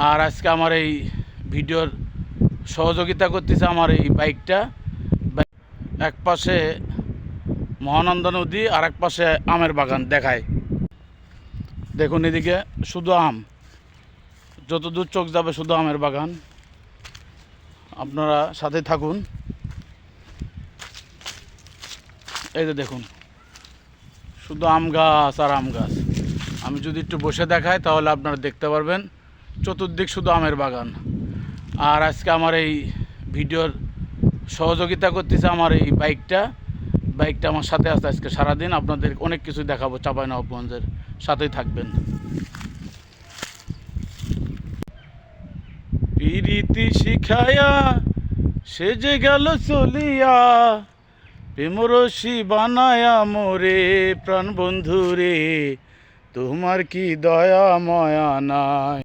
আর আজকে আমার এই ভিডিওর সহযোগিতা করতেছে আমার এই বাইকটা। এক পাশে মহানন্দা নদী আর এক পাশে আমের বাগান দেখায়। দেখুন এদিকে শুধু আম, যতদূর চোখ যাবে শুধু আমের বাগান। আপনারা সাথে থাকুন। এই যে দেখুন শুধু আম গাছ আর আম গাছ। আমি যদি একটু বসে দেখাই তাহলে আপনারা দেখতে পারবেন চতুর্দিক শুধু আমের বাগান। আর আজকে আমার এই ভিডিওর সহযোগিতা করতেছে আমার এই বাইকটা আমার সাথে আছে আজকে সারাদিন। আপনাদের অনেক কিছু দেখাবো চাঁপাইনবাবগঞ্জের, সাথেই থাকবেন। প্রীতি শিখায়া সেজে গেল চলিয়া, প্রেমরসি বানায়া মোরে প্রাণ বন্ধু রে, তোমার কি দয়া ময়া নাই।